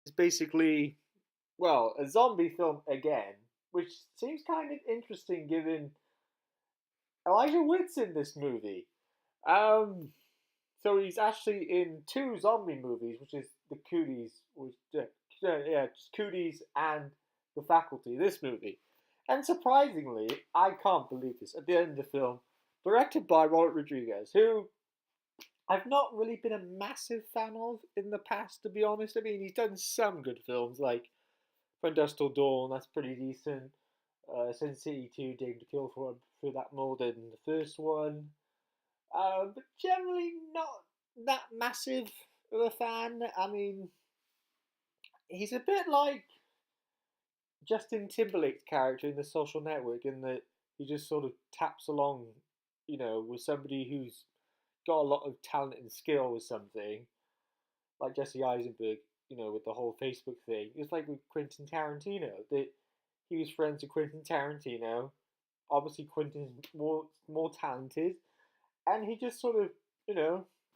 It's basically, well, a zombie film again, which seems kind of interesting given Elijah Wood's in this movie. Um, so he's actually in two zombie movies, which is the Cooties, just Cooties and the Faculty. This movie, and surprisingly, I can't believe this. At the end of the film, directed by Robert Rodriguez, who I've not really been a massive fan of in the past, to be honest. I mean, he's done some good films like From Dusk Till Dawn, that's pretty decent. Sin City 2, Dame to Kill for through that more than the first one. But generally not that massive of a fan. I mean, he's a bit like Justin Timberlake's character in The Social Network in that he just sort of taps along, with somebody who's got a lot of talent and skill with something, like Jesse Eisenberg, with the whole Facebook thing. It's like with Quentin Tarantino, that he was friends with Quentin Tarantino. Obviously, Quentin's more talented, and he just sort of,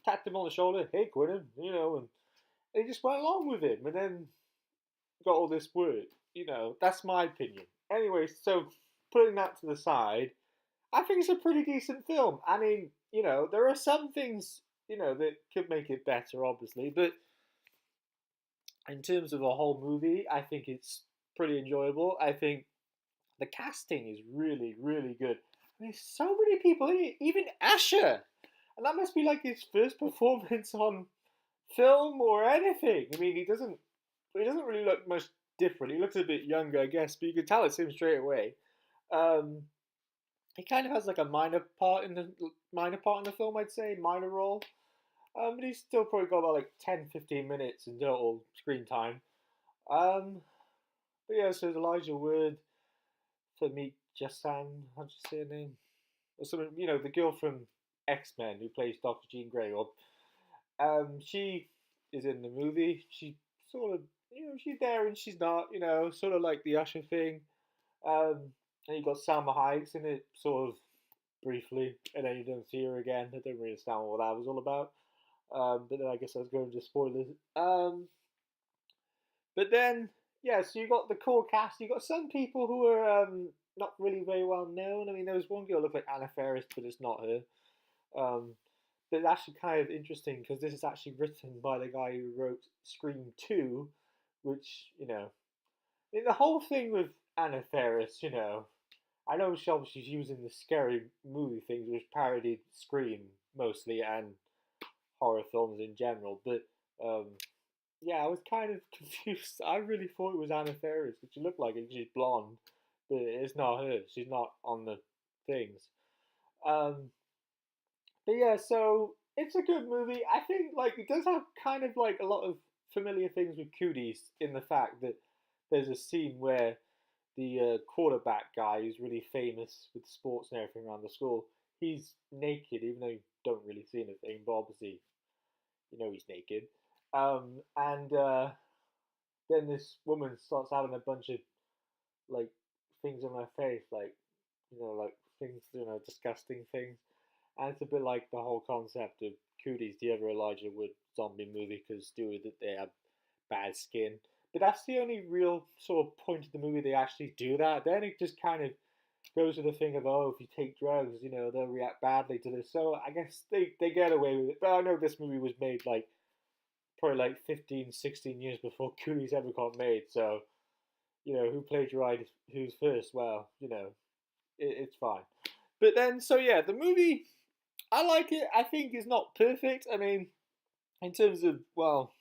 tapped him on the shoulder, hey Quentin, and he just went along with him, and then got all this work. That's my opinion. Anyway, so putting that to the side, I think it's a pretty decent film. I mean, there are some things, that could make it better, obviously, but in terms of the whole movie, I think it's pretty enjoyable. I think the casting is really, really good. I mean, so many people in it, even Asher, and that must be like his first performance on film or anything. I mean, he doesn't really look much different. He looks a bit younger, I guess, but you can tell it's him straight away. Um, he kind of has like a minor part in the film, I'd say, minor role. But he's still probably got about like 10, 15 minutes in total screen time. Um, but yeah, so there's Elijah Wood, Famke Jassan, how do you say her name? Or something, the girl from X Men who plays Dr. Jean Grey. Or she is in the movie. She sort of, she's there and she's not. Sort of like the Usher thing. Um, and you got Salma Hayek in it, sort of briefly, and then you don't see her again. I don't really understand what that was all about. But then I guess I was going to spoilers. But then, yeah, so you got the core cast. You got some people who are not really very well known. I mean, there was one girl who looked like Anna Faris, but it's not her. Um, but it's actually kind of interesting because this is actually written by the guy who wrote Scream 2, which, I mean, the whole thing with Anna Faris, I know she's using the scary movie things, which parodied Scream mostly and horror films in general, but um, yeah, I was kind of confused. I really thought it was Anna Faris, but she looked like it. She's blonde, but it's not her. She's not on the things. Um, but yeah, so it's a good movie. I think like it does have kind of like a lot of familiar things with Cooties in the fact that there's a scene where the quarterback guy who's really famous with sports and everything around the school, he's naked, even though you don't really see anything, but obviously he's naked. And then this woman starts having a bunch of like things on her face, like like things, disgusting things. And it's a bit like the whole concept of Cooties, the other Elijah Wood zombie movie, because due that they have bad skin. But that's the only real sort of point of the movie they actually do that. Then it just kind of goes to the thing of, oh, if you take drugs, they'll react badly to this. So I guess they get away with it. But I know this movie was made like probably like 15, 16 years before Coolies ever got made. So, who plagiarized who's first? Well, it's fine. But then, so yeah, the movie, I like it. I think it's not perfect. I mean, in terms of, well,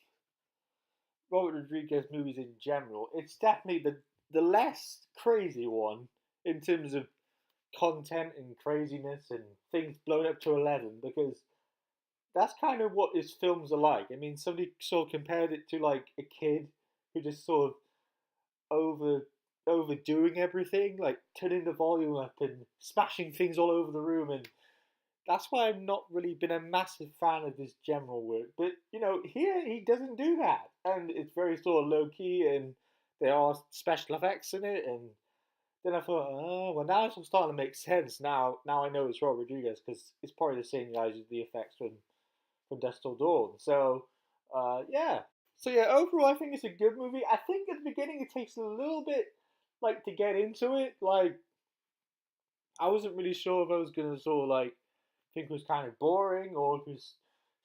Robert Rodriguez movies in general, it's definitely the less crazy one in terms of content and craziness and things blown up to 11 because that's kind of what his films are like. I mean, somebody sort of compared it to like a kid who just sort of over overdoing everything, like turning the volume up and smashing things all over the room, and that's why I've not really been a massive fan of his general work. But here he doesn't do that, and it's very sort of low key, and there are special effects in it, and then I thought, oh, well, now it's starting to make sense. Now I know it's Robert Rodriguez because it's probably the same guys with the effects from Dusk Till Dawn. So, yeah. So yeah, overall, I think it's a good movie. I think at the beginning it takes a little bit like to get into it. Like I wasn't really sure if I was gonna sort of like think it was kind of boring or if it was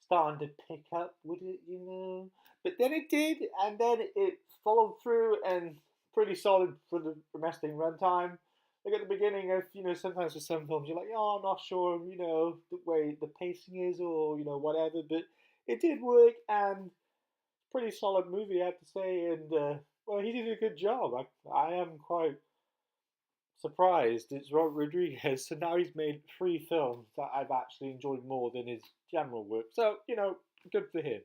starting to pick up with it, you know. But then it did, and then it followed through and pretty solid for the domestic runtime. Like at the beginning of, sometimes with some films you're like, oh, I'm not sure, the way the pacing is or, whatever. But it did work and pretty solid movie, I have to say. And, well, he did a good job. I am quite surprised. It's Robert Rodriguez, so now he's made 3 films that I've actually enjoyed more than his general work. So, good for him.